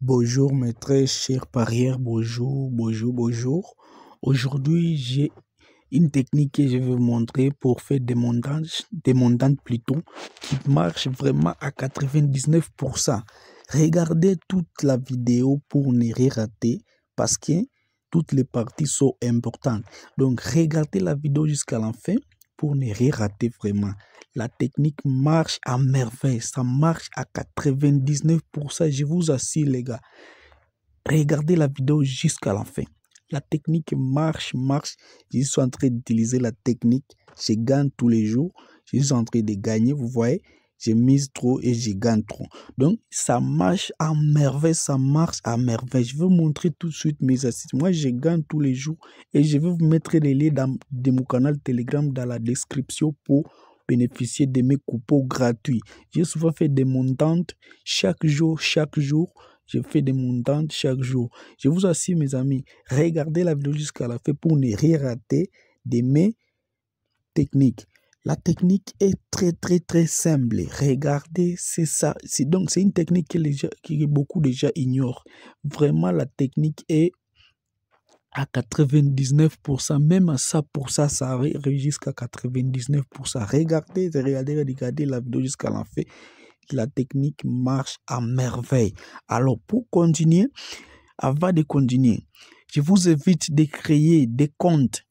Bonjour mes très chers parieurs, bonjour. Aujourd'hui, j'ai une technique que je vais vous montrer pour faire des montages plutôt, qui marche vraiment à 99%. Regardez toute la vidéo pour ne rien rater parce que toutes les parties sont importantes. Donc, regardez la vidéo jusqu'à la fin pour ne rien rater vraiment. La technique marche à merveille, ça marche à 99%, je vous assure les gars. Regardez la vidéo jusqu'à la fin. La technique marche. Je suis en train d'utiliser la technique, je gagne tous les jours. Je suis en train de gagner, vous voyez. Je mise trop et je gagne trop. Donc, ça marche à merveille, ça marche à merveille. Je vais vous montrer tout de suite mes astuces. Moi, je gagne tous les jours et je vais vous mettre les liens de mon canal Telegram dans la description pour bénéficier de mes coupons gratuits. J'ai souvent fait des montantes chaque jour. Je fais des montantes chaque jour. Je vous assure, mes amis, regardez la vidéo jusqu'à la fin pour ne rien rater de mes techniques. La technique est très simple. Regardez, c'est ça. C'est une technique que beaucoup déjà ignorent. Vraiment, la technique est à 99%, même à ça, pour ça arrive jusqu'à 99%. Regardez la vidéo jusqu'à la fin. La technique marche à merveille. Alors, pour continuer, avant de continuer, je vous invite de créer des comptes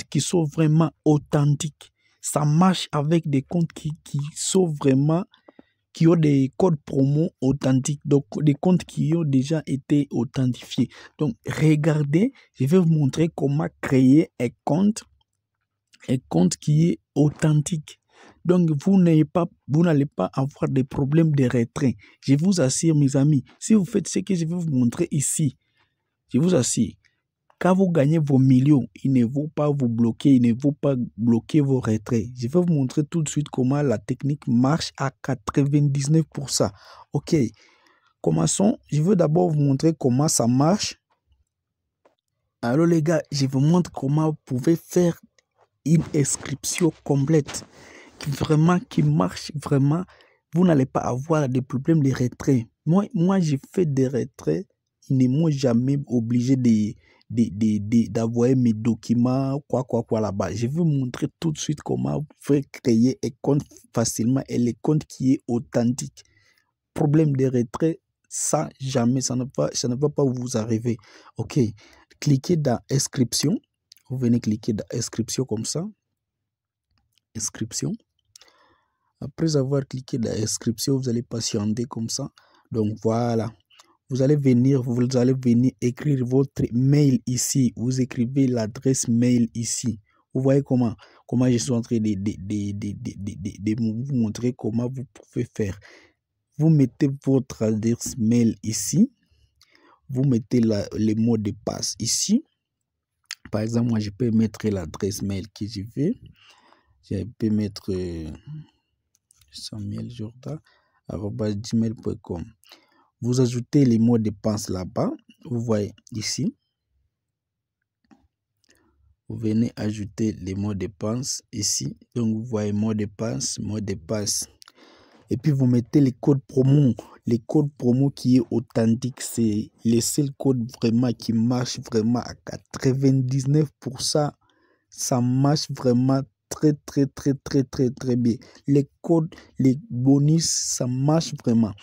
qui sont vraiment authentiques. Ça marche avec des comptes qui sont vraiment, qui ont des codes promo authentiques, donc des comptes qui ont déjà été authentifiés. Donc, regardez, je vais vous montrer comment créer un compte qui est authentique. Donc, vous n'allez pas avoir des problèmes de retrait. Je vous assure, mes amis, si vous faites ce que je vais vous montrer ici, je vous assure, quand vous gagnez vos millions, il ne faut pas vous bloquer, il ne faut pas bloquer vos retraits. Je vais vous montrer tout de suite comment la technique marche à 99%. Ok, commençons. Je veux d'abord vous montrer comment ça marche. Alors les gars, je vous montre comment vous pouvez faire une inscription complète qui marche vraiment. Vous n'allez pas avoir des problèmes de retrait. Moi j'ai fait des retraits. Ils ne m'ont jamais obligé d'avoir mes documents, quoi là-bas. Je vais vous montrer tout de suite comment vous pouvez créer un compte facilement et le compte qui est authentique. Problème de retrait, ça jamais, ça ne va pas vous arriver. Ok, cliquez dans inscription. Vous venez cliquer dans inscription comme ça. Inscription. Après avoir cliqué dans inscription, vous allez patienter comme ça. Donc voilà. Vous allez venir écrire votre mail ici. Vous écrivez l'adresse mail ici. Vous voyez comment je suis en train de vous montrer comment vous pouvez faire. Vous mettez votre adresse mail ici. Vous mettez le mot de passe ici. Par exemple, moi, je peux mettre l'adresse mail que je veux. Je peux mettre samueljourda@gmail.com. Vous ajoutez les mots de passe là-bas. Vous voyez ici. Vous venez ajouter les mots de passe ici. Donc, vous voyez mot de passe. Et puis, vous mettez les codes promo. Les codes promo qui est authentique, c'est le seul code vraiment qui marche vraiment à 99%. Ça marche vraiment très bien. Les codes, les bonus, ça marche vraiment.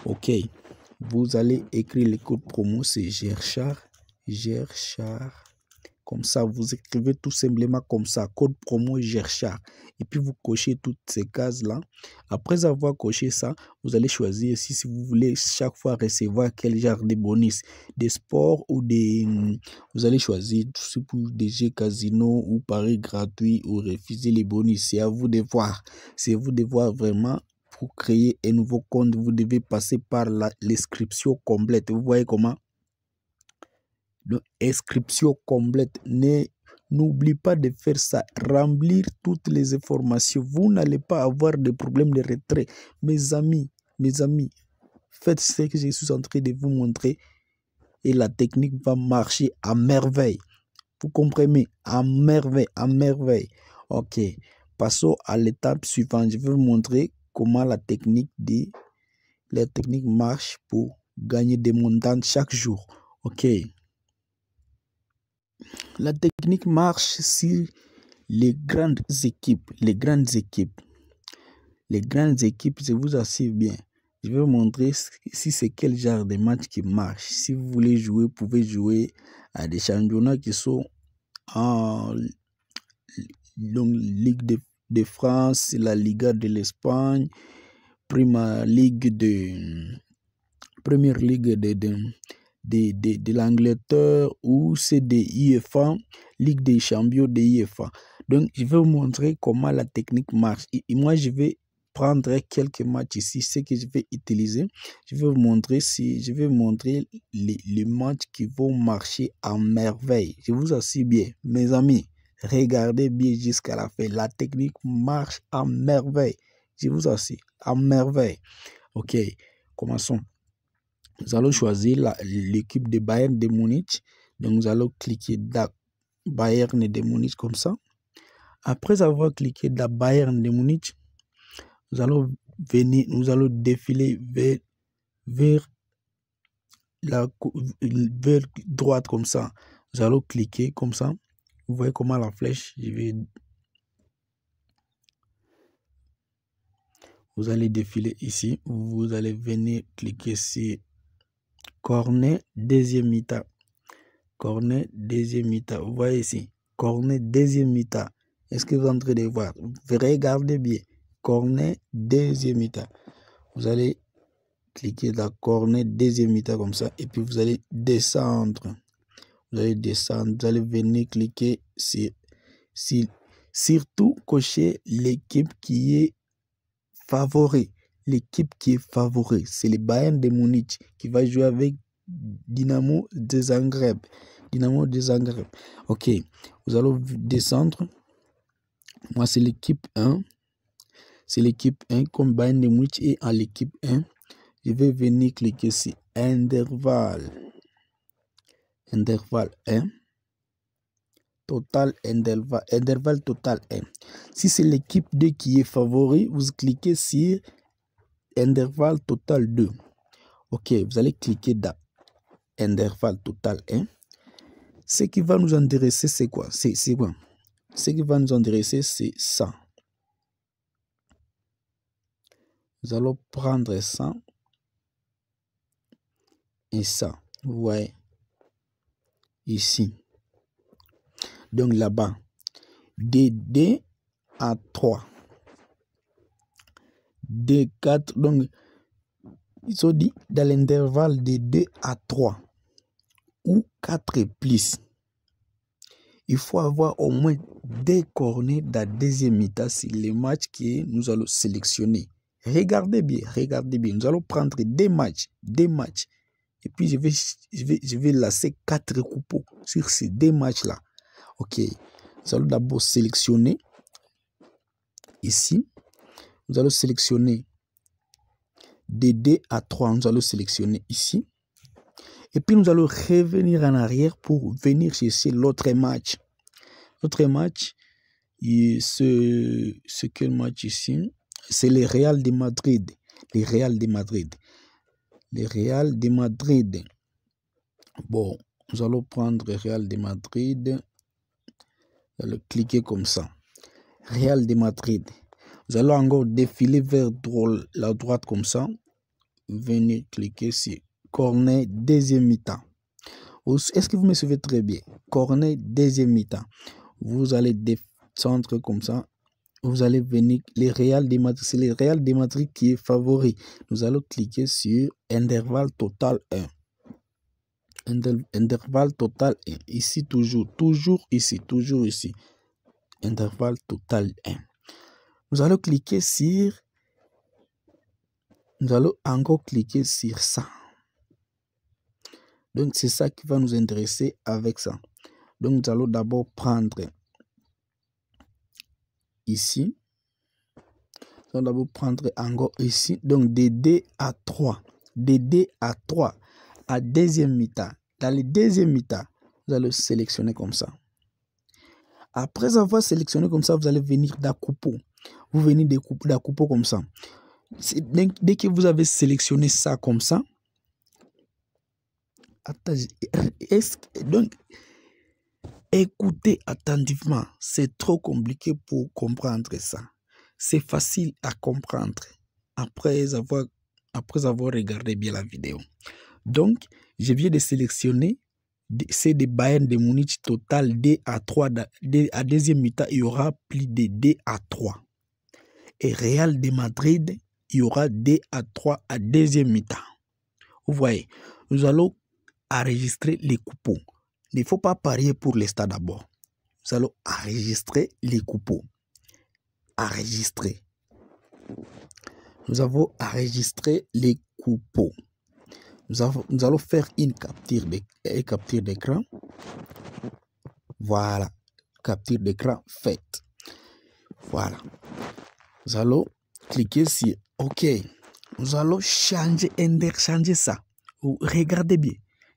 Ok, vous allez écrire les codes promo, c'est Gerchar. Comme ça, vous écrivez tout simplement comme ça, code promo Gerchar. Et puis, vous cochez toutes ces cases-là. Après avoir coché ça, vous allez choisir ici si vous voulez chaque fois recevoir quel genre de bonus, des sports ou des... Vous allez choisir pour des jeux casino ou paris gratuits ou refuser les bonus. C'est à vous de voir. C'est à vous de voir vraiment. Pour créer un nouveau compte, vous devez passer par l'inscription complète. Vous voyez comment? L'inscription complète. N'oublie pas de faire ça. Remplir toutes les informations. Vous n'allez pas avoir de problème de retrait. Mes amis, faites ce que je suis en train de vous montrer et la technique va marcher à merveille. Vous comprenez? À merveille. Ok. Passons à l'étape suivante. Je vais vous montrer comment la technique de La technique marche pour gagner des montants chaque jour. Ok. La technique marche si les grandes équipes, je vous assure bien. Je vais vous montrer si c'est quel genre de match qui marche. Si vous voulez jouer, vous pouvez jouer à des championnats qui sont en Ligue de France, la Liga de l'Espagne, Première Ligue de l'Angleterre ou c'est des IFA, Ligue des champions de IFA. Donc, je vais vous montrer comment la technique marche. Et moi, je vais prendre quelques matchs ici, ce que je vais utiliser. Je vais vous montrer les matchs qui vont marcher à merveille. Je vous assure bien, mes amis, regardez bien jusqu'à la fin. La technique marche à merveille. Je vous assure, à merveille. Ok, commençons. Nous allons choisir l'équipe de Bayern de Munich. Donc, nous allons cliquer dans Bayern de Munich comme ça. Après avoir cliqué dans Bayern de Munich, nous allons défiler vers droite comme ça. Nous allons cliquer comme ça. Vous voyez comment la flèche, vous allez défiler ici. Vous allez venir cliquer sur corner deuxième mi-temps. Corner deuxième mi-temps. Vous voyez ici. Corner deuxième mi-temps. Est-ce que vous êtes en train de voir? Regardez bien. Corner deuxième mi-temps. Vous allez cliquer dans corner deuxième mi-temps comme ça. Et puis vous allez descendre. Vous allez descendre. Vous allez venir cliquer sur surtout cocher l'équipe qui est favori. L'équipe qui est favori, c'est le Bayern de Munich qui va jouer avec Dynamo de Zagreb. Ok, nous allons descendre. Moi, c'est l'équipe 1. C'est l'équipe 1 comme Bayern de Munich est en l'équipe 1. Je vais venir cliquer sur intervalle. Intervalle 1. Total intervalle total 1. Si c'est l'équipe 2 qui est favori, vous cliquez sur intervalle total 2. Ok, vous allez cliquer dans intervalle total 1. Ce qui va nous intéresser, c'est quoi? C'est quoi? Ce qui va nous intéresser, c'est ça. Nous allons prendre ça et ça. Vous voyez ici. Donc là-bas, de 2 à 3. De 4. Donc, ils sont dit dans l'intervalle de 2 à 3 ou 4 et plus. Il faut avoir au moins 2 corners dans la deuxième mi-temps. C'est les matchs que nous allons sélectionner. Regardez bien. Nous allons prendre des matchs. Et puis, je vais lancer 4 coupons sur ces 2 matchs-là. Ok. Nous allons d'abord sélectionner ici. Nous allons sélectionner de 2 à 3. Nous allons sélectionner ici. Et puis, nous allons revenir en arrière pour venir chercher l'autre match. L'autre match, c'est quel match ici? C'est le Real de Madrid. Le Real de Madrid. Bon, nous allons prendre le Real de Madrid. Nous allons cliquer comme ça. Real de Madrid. Nous allons encore défiler vers la droite comme ça. Venez cliquer sur corner deuxième mi-temps. Est-ce que vous me suivez très bien? Corner deuxième mi-temps. Vous allez descendre comme ça. Vous allez venir, les Real de Madrid, c'est le Real de Madrid qui est favori. Nous allons cliquer sur intervalle total 1. Intervalle total 1. Ici, toujours ici. Intervalle total 1. Nous allons encore cliquer sur ça. Donc, c'est ça qui va nous intéresser avec ça. Donc, nous allons d'abord prendre ici. Nous allons d'abord prendre encore ici. Donc, de 2 à 3. De 2 à 3 à deuxième mi-temps. Dans le deuxième mi-temps, vous allez sélectionner comme ça. Après avoir sélectionné comme ça, vous allez venir d'un coupon. Vous venez d'un coupon comme ça. Dès que vous avez sélectionné ça comme ça, donc, écoutez attentivement. C'est trop compliqué pour comprendre ça. C'est facile à comprendre après avoir regardé bien la vidéo. Donc, je viens de sélectionner, c'est des Bayern de Munich total D à 3. À deuxième mi-temps, il y aura plus de D à 3. Et Real de Madrid, il y aura D à 3 à deuxième mi-temps. Vous voyez, nous allons enregistrer les coupons. Il ne faut pas parier pour les stades d'abord. Nous allons enregistrer les coupons. Enregistrer. Nous avons enregistré les coupons. Nous allons faire une capture d'écran. Voilà. Capture d'écran faite. Voilà. Nous allons cliquer sur OK. Nous allons interchanger ça. Regardez bien.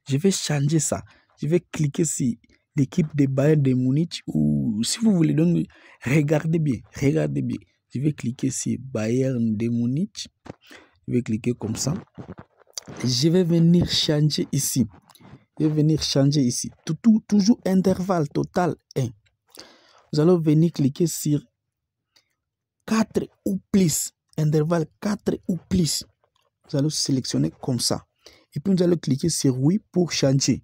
Je vais changer ça. Je vais cliquer sur l'équipe de Bayern de Munich ou si vous voulez donc regardez bien. Regardez bien. Je vais cliquer sur Bayern de Munich. Je vais cliquer comme ça. Je vais venir changer ici. Toujours intervalle total 1. Nous allons venir cliquer sur 4 ou plus. Intervalle 4 ou plus. Nous allons sélectionner comme ça. Et puis nous allons cliquer sur oui pour changer.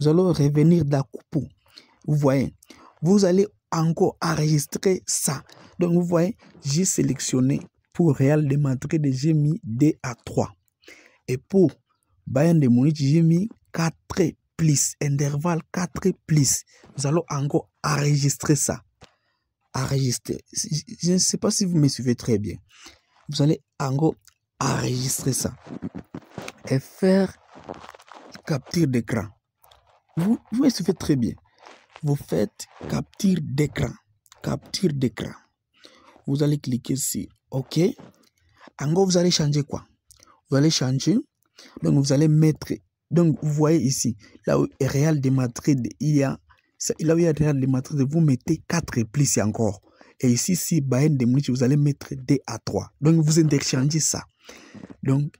Nous allons revenir dans coupon. Vous voyez, vous allez encore enregistrer ça. Donc vous voyez, j'ai sélectionné pour Real de Madrid, j'ai mis D à 3. Et pour Bayern de Munich, j'ai mis 4 plus, intervalle 4 plus. Nous allons encore enregistrer ça. Enregistrer. Je ne sais pas si vous me suivez très bien. Vous allez encore enregistrer ça. Et faire capture d'écran. Vous me suivez très bien. Vous faites capture d'écran. Capture d'écran. Vous allez cliquer sur OK. Encore, vous allez changer quoi? Vous allez changer. Donc, vous allez mettre. Donc, vous voyez ici, là où Real de Madrid, là où il y a Real de Madrid, vous mettez 4 plus encore. Et ici, si Bayern de Munich, vous allez mettre D à 3. Donc, vous interchangez ça. Donc,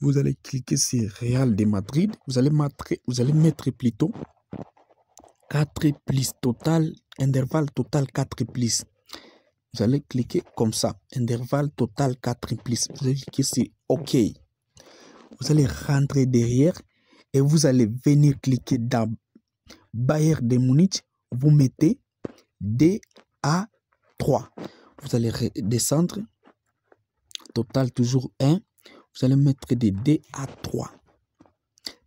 vous allez cliquer sur Real de Madrid. Vous allez mettre plutôt 4 plus total, intervalle total 4 plus. Vous allez cliquer comme ça, intervalle total 4 plus. Vous allez cliquer sur OK. Vous allez rentrer derrière et vous allez venir cliquer dans Bayern de Munich. Vous mettez D à 3. Vous allez descendre. Total toujours 1. Vous allez mettre des D à 3.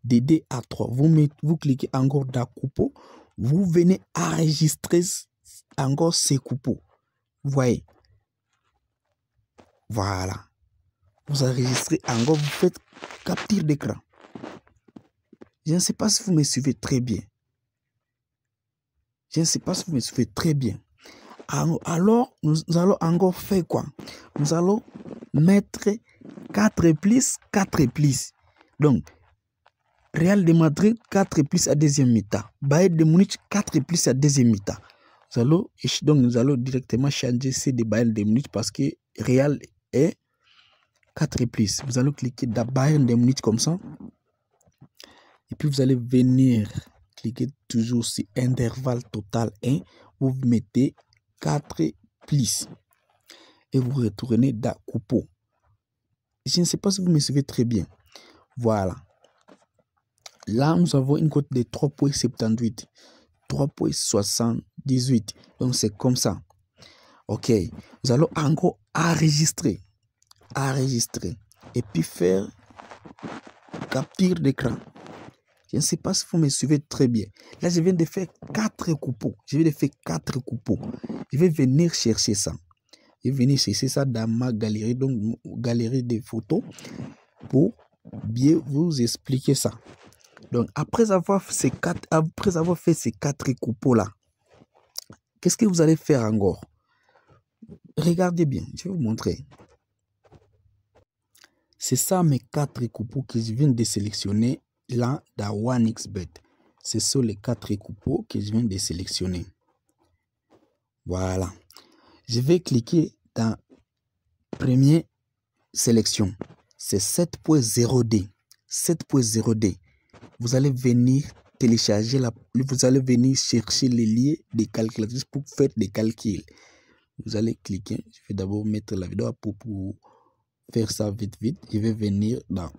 Des D à 3. Vous cliquez encore dans coupon. Vous venez enregistrer encore ces coupons. Vous voyez. Voilà. Vous enregistrez encore. Vous faites capture d'écran. Je ne sais pas si vous me suivez très bien. Alors, nous allons encore faire quoi? Nous allons mettre 4 plus, 4 plus. Donc, Real de Madrid, 4 plus à deuxième mi-temps. Bayern de Munich, 4 plus à deuxième mi-temps. Nous allons directement changer ces de Bayern de Munich parce que Real est 4 plus. Vous allez cliquer dans Bayern de Munich comme ça. Et puis vous allez venir cliquer toujours sur intervalle total 1. Vous mettez 4 plus. Et vous retournez dans coupon. Je ne sais pas si vous me suivez très bien. Voilà. Là, nous avons une cote de 3,78. 3,78. Donc, c'est comme ça. OK. Nous allons encore enregistrer. Et puis faire capture d'écran. Je ne sais pas si vous me suivez très bien. Là, je viens de faire 4 coupons. Je vais venir chercher ça. Je vais venir chercher ça dans ma galerie. Donc, galerie de photos. Pour bien vous expliquer ça. Donc, après avoir fait ces 4 coupons-là, qu'est-ce que vous allez faire encore? Regardez bien, je vais vous montrer. C'est ça mes 4 coupons que je viens de sélectionner là dans OneXBet. Ce sont les 4 coupons que je viens de sélectionner. Voilà. Je vais cliquer dans premier sélection, c'est 7.0D. 7.0D. Vous allez venir télécharger, vous allez venir chercher les liens des calculatrices pour faire des calculs. Vous allez cliquer. Je vais d'abord mettre la vidéo pour faire ça vite. Je vais venir dans.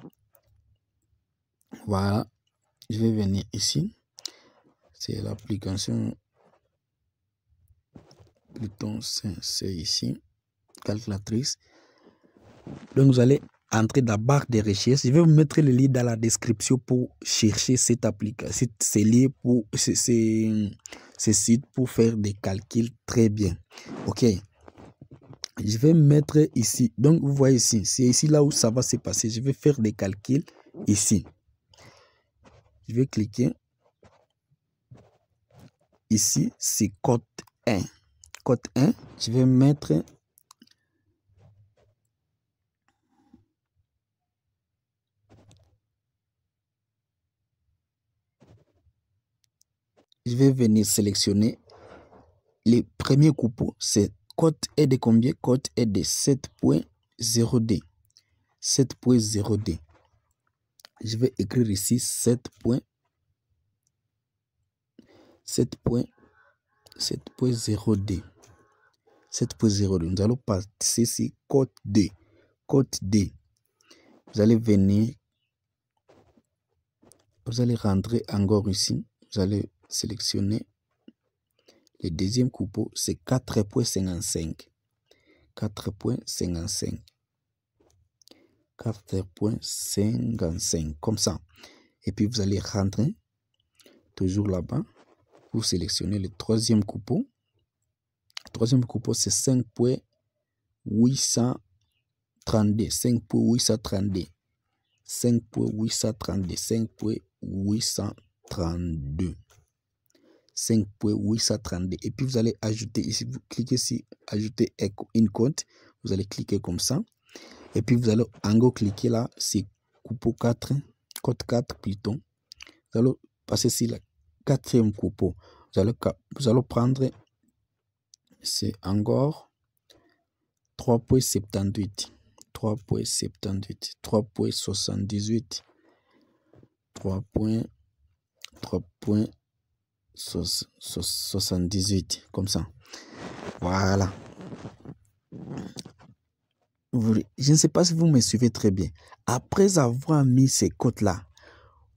Voilà. Je vais venir ici. C'est l'application Pluton, c'est ici. Calculatrice. Donc vous allez entrer dans la barre de recherche. Je vais vous mettre le lien dans la description pour chercher cette application, ces liens pour ces sites pour faire des calculs très bien. Ok. Je vais mettre ici. Donc vous voyez ici, c'est ici là où ça va se passer. Je vais faire des calculs ici. Je vais cliquer. Ici, c'est code 1. Code 1, je vais mettre je vais venir sélectionner les premiers coupons. C'est code est de combien? Code est de 7.0D. 7.0D. Je vais écrire ici 7.0D. Nous allons passer ici code D. Code D. Vous allez venir. Vous allez rentrer encore ici. Vous allez sélectionner le deuxième coupon. C'est 4.55. 4.55. 4.55. Comme ça. Et puis vous allez rentrer. Toujours là-bas. Vous sélectionnez le troisième coupon. Le troisième coupon, c'est 5.832. 5.832. 5.832. 5.832. 5.832. Et puis vous allez ajouter ici. Vous cliquez ici, ajouter une compte. Vous allez cliquer comme ça. Et puis vous allez encore cliquer là. C'est coupon 4. Code 4 plutôt. Vous allez passer ici la quatrième coupon. Vous allez prendre. C'est encore 3.78. 3.78. 3.78. 3.78. Comme ça. Voilà. Je ne sais pas si vous me suivez très bien. Après avoir mis ces codes-là,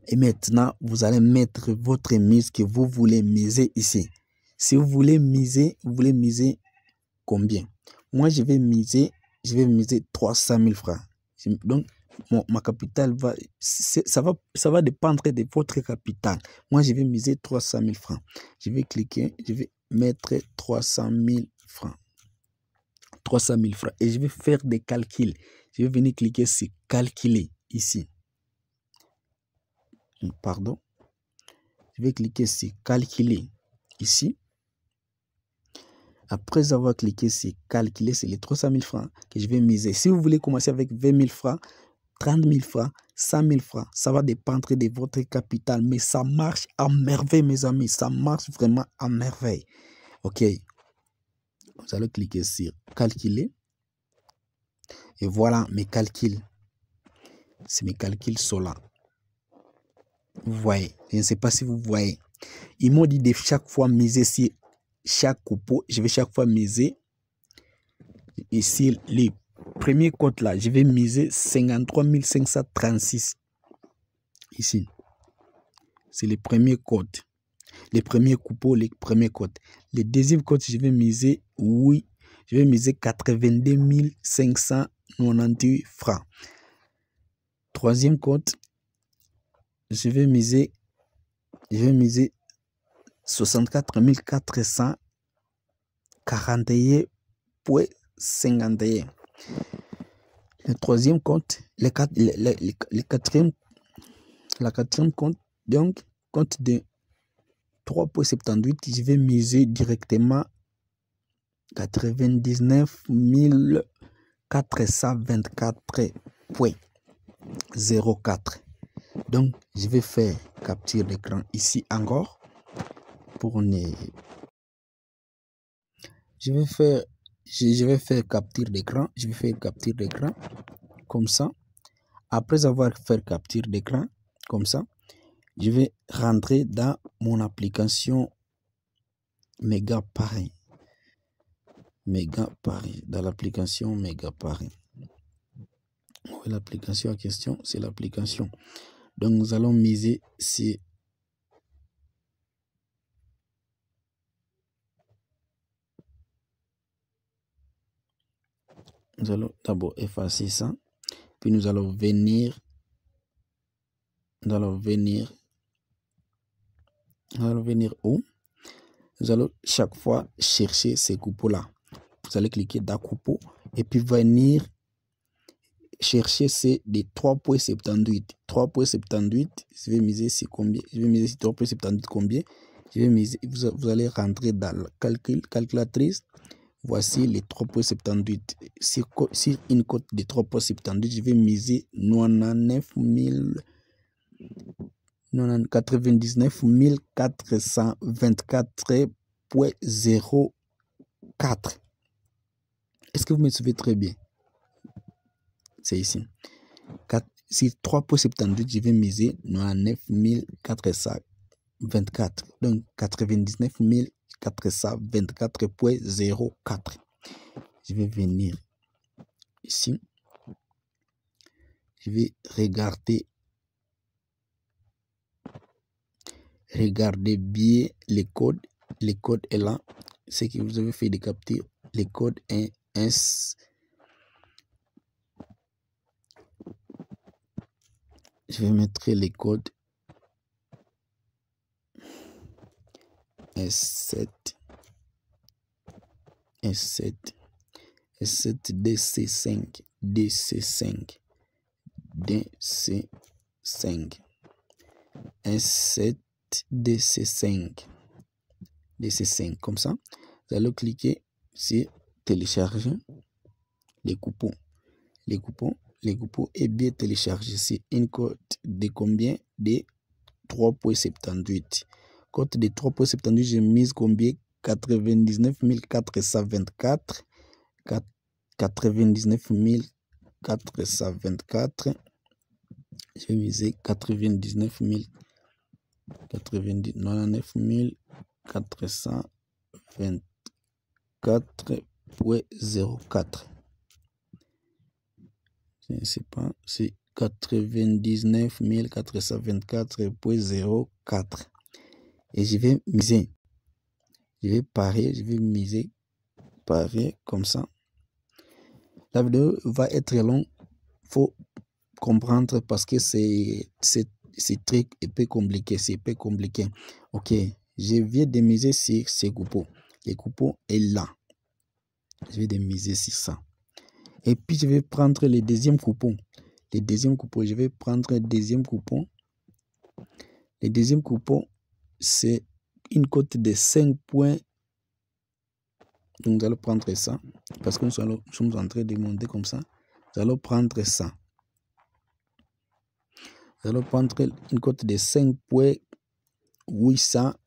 et maintenant, vous allez mettre votre mise que vous voulez miser ici. Si vous voulez miser combien? Moi, je vais miser 300 000 francs. Donc, ma capitale ça va dépendre de votre capital. Moi, je vais miser 300 000 francs. Je vais cliquer, je vais mettre 300 000 francs. 300 000 francs. Et je vais faire des calculs. Je vais venir cliquer sur calculer ici. Pardon. Je vais cliquer sur calculer ici. Après avoir cliqué sur calculer, c'est les 300 000 francs que je vais miser. Si vous voulez commencer avec 20 000 francs, 30 000 francs, 100 000 francs, ça va dépendre de votre capital. Mais ça marche à merveille, mes amis. Ça marche vraiment à merveille. OK. Vous allez cliquer sur calculer. Et voilà mes calculs. C'est mes calculs sont là. Vous voyez. Je ne sais pas si vous voyez. Ils m'ont dit de chaque fois miser sur chaque coupon. Je vais chaque fois miser. Ici, les premiers codes là, je vais miser 53 536. Ici. C'est les premiers codes. Les premiers coupons, les premiers codes. Les deuxièmes codes, je vais miser, oui, je vais miser 82 598 francs. Troisième code, je vais miser 64 441,51. Le troisième compte, la quatrième compte, donc compte de 3.78, je vais miser directement 99 424,04. Donc, je vais faire capture d'écran ici encore pour ne... Je vais faire capture d'écran. comme ça. Après avoir fait capture d'écran, comme ça, je vais rentrer dans mon application Megaparis. Dans l'application Megaparis. Oui, l'application en question, c'est l'application. Donc, nous allons miser sur... Nous allons d'abord effacer ça. Puis nous allons venir... Nous allons venir où? Nous allons chaque fois chercher ces coupeaux-là. Vous allez cliquer dans coupeau et puis venir chercher ces des 3.78. 3.78, je vais miser sur combien? Je vais miser sur 3.78 combien? Je vais miser, vous allez rentrer dans la calculatrice. Voici les 3.78. Sur une cote de 3.78, je vais miser 99 424.04. Est-ce que vous me suivez très bien? C'est ici. Sur 3.78, je vais miser 99 424. Donc 99 424.04. Je vais venir ici. Je vais regarder bien les codes. Les codes est là. Ce que vous avez fait de capture. Les codes est je vais mettre les codes S7 DC5 S7 DC5 comme ça. Vous allez cliquer sur télécharger les coupons. Les coupons est bien téléchargé. C'est une cote de combien? De 3.78. Cote de 3.78, j'ai mis combien? 99 424. 99 424. Je vais miser 99 424.04. Je ne sais pas, c'est 99 424.04. Et je vais miser. Je vais parer, parer comme ça. La vidéo va être longue. Il faut comprendre parce que c'est très peu compliqué. C'est peu compliqué. Ok, je viens de miser sur ces coupons. Les coupons est là. Je vais de miser sur ça. Et puis je vais prendre le deuxième coupon. Le deuxième coupon, je vais prendre le deuxième coupon. Le deuxième coupon, c'est une cote de 5 points. Donc nous allons prendre ça. Parce que nous sommes en train de monter comme ça. Nous allons prendre ça. Nous allons prendre une cote de 5.832.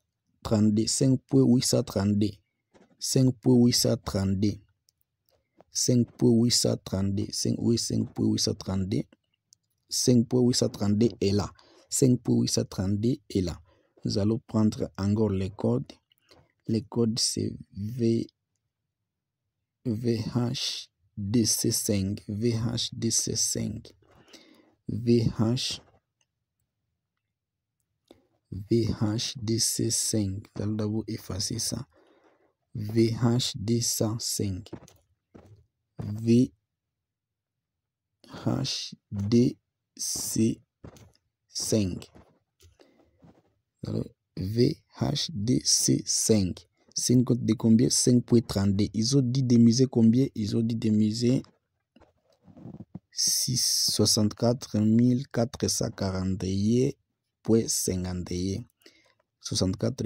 5.832. 5.832. 5.832. 5.832. 5.832 est là. 5.832 est là. Nous allons prendre encore les codes. Les codes c'est VHDC5. VHDC5. VHDC5. Nous allons d'abord effacer ça. VHD105. VHDC5. Alors, VHDC5. C'est une cote de combien? 5.32. Ils ont dit de miser combien? Ils ont dit de miser 64 441.51. 64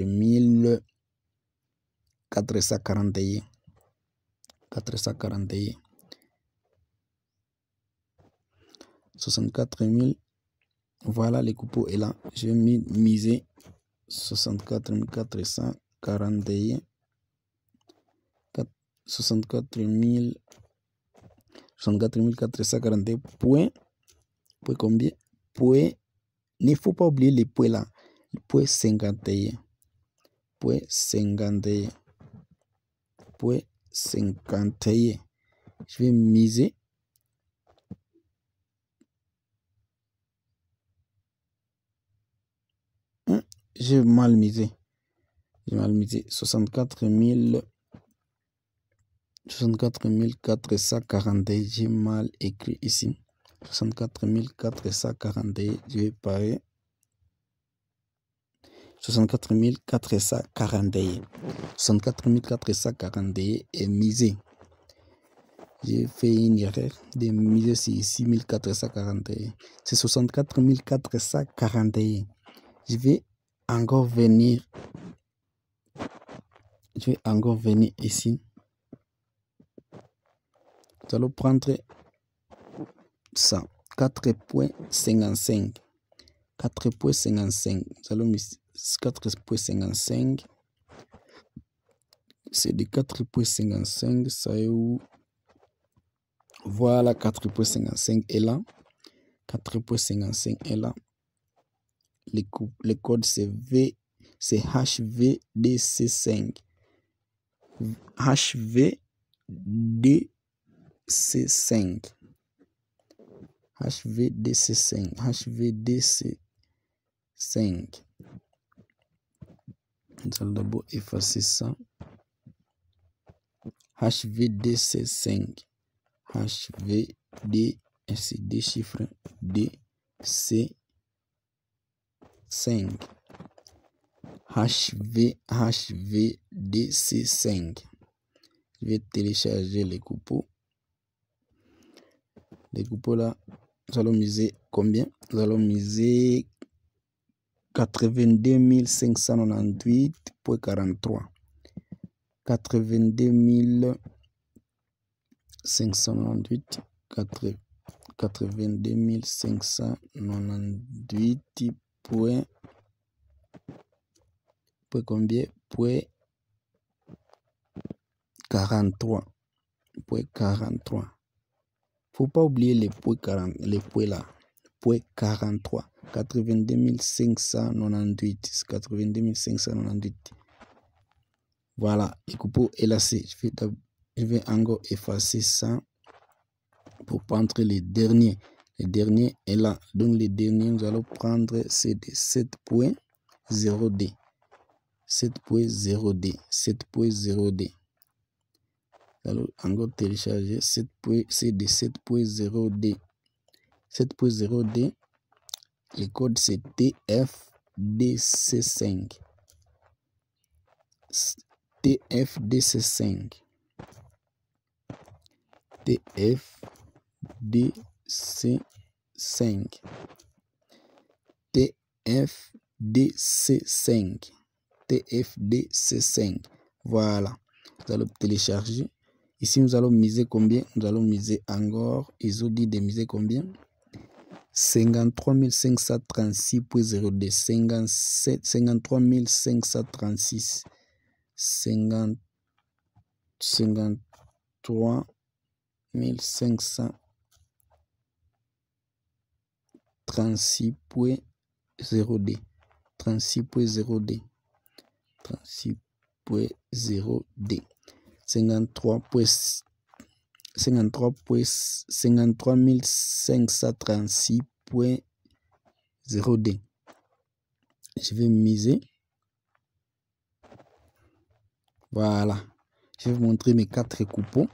441. 441. 64 000. Voilà les coupons est là. Je vais miser 64 441. 64 64 441 point combien? Point, il ne faut pas oublier les points là. Point 51. Point 51. Point 51. Je vais miser. J'ai mal misé. 64 441. J'ai mal écrit ici. 64 441. Je vais parer. 64 441. 64 441 est misé. J'ai fait une erreur de miser sur 6441. C'est 64 441. Je vais encore venir ici. Nous allons prendre ça. 4.55. 4.55. Nous allons mettre 4.55. C'est de 4.55. Ça est où? Voilà, 4.55 est là. 4.55 est là. Le code c'est HVDC5. HVDC5. HVDC5. HVDC5. Nous allons d'abord effacer ça. HVDC5. HVD, c'est des chiffres DC5. HVDC5. Je vais télécharger les coupeaux. Les coupeaux là, nous allons miser combien? Nous allons miser 82 598.43. 82 598. 82 598. Point combien? Point 43. Point 43. Faut pas oublier les points 40, les points là. Point 43. 82 598. 82 598. Voilà, le coupeau est lassé. Je vais encore effacer ça pour prendre les derniers. Le dernier est là. Donc les derniers, nous allons prendre c'est de 7.0D. 7.0D. 7.0D. Nous allons encore télécharger c'est de 7.0D. 7.0D. Le code c'est TFDC5. TFDC5. TFDC5. TFDC5. TFDC5. Voilà. Nous allons télécharger. Ici, nous allons miser combien? Nous allons miser encore. Ils ont dit de miser combien? 53 536.0D. 53 536. 53 536.0D. 36.0D. 36.0D. 53 536.0D. Je vais miser. Voilà. Je vais vous montrer mes 4 coupons.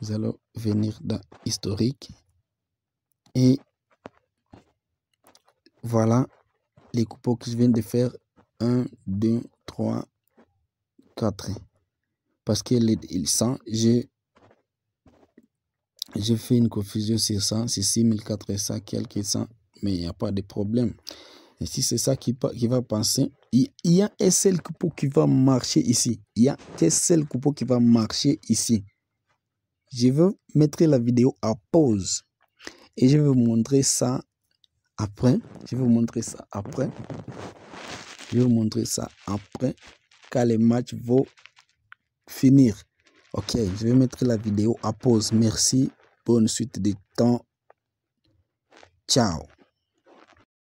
Nous allons venir dans historique. Et voilà les coupons que je viens de faire. 1, 2, 3, 4. Parce que il sent, j'ai fait une confusion sur ça. C'est 6400 quelques cents. Mais il n'y a pas de problème. Et si c'est ça qui va passer, il y a un seul coupon qui va marcher ici. Il y a un seul coupon qui va marcher ici. Je vais mettre la vidéo à pause. Et je vais vous montrer ça après. Je vais vous montrer ça après. Je vais vous montrer ça après. Quand les matchs vont finir. Ok, je vais mettre la vidéo à pause. Merci. Bonne suite de temps. Ciao.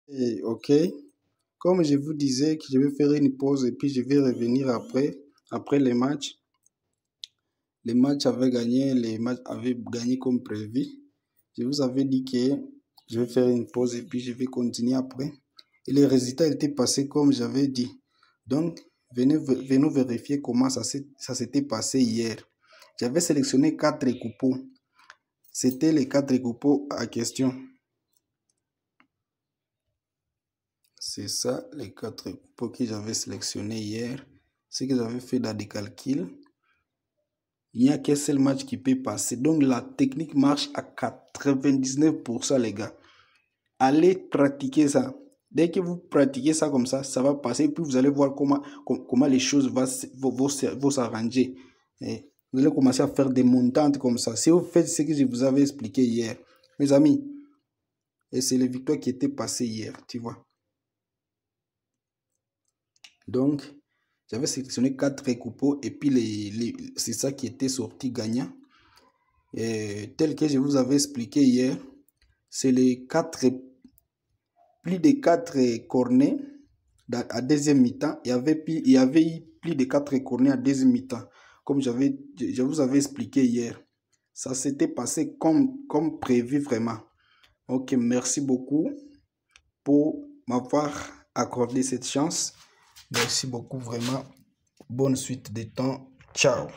Et ok, comme je vous disais que je vais faire une pause et puis je vais revenir après les matchs. Les matchs avaient gagné, les matchs avaient gagné comme prévu. Je vous avais dit que je vais faire une pause et puis je vais continuer après. Et les résultats étaient passés comme j'avais dit. Donc, venez vérifier comment ça s'était passé hier. J'avais sélectionné 4 coupons. C'était les 4 coupons à question. C'est ça, les 4 coupons que j'avais sélectionnés hier. Ce que j'avais fait dans des calculs. Il n'y a qu'un seul match qui peut passer. Donc, la technique marche à 99%, les gars. Allez pratiquer ça. Dès que vous pratiquez ça comme ça va passer. Puis vous allez voir comment les choses vont s'arranger. Vous allez commencer à faire des montantes comme ça. Si vous faites ce que je vous avais expliqué hier, mes amis, et c'est les victoires qui étaient passées hier, tu vois. Donc, j'avais sélectionné 4 coupons et puis c'est ça qui était sorti gagnant. Tel que je vous avais expliqué hier, c'est les 4, plus de 4 cornets à deuxième mi-temps. Il y avait eu plus de 4 cornets à deuxième mi-temps, comme je vous avais expliqué hier. Ça s'était passé comme prévu vraiment. Ok, merci beaucoup pour m'avoir accordé cette chance. Merci beaucoup vraiment. Bonne suite de temps. Ciao.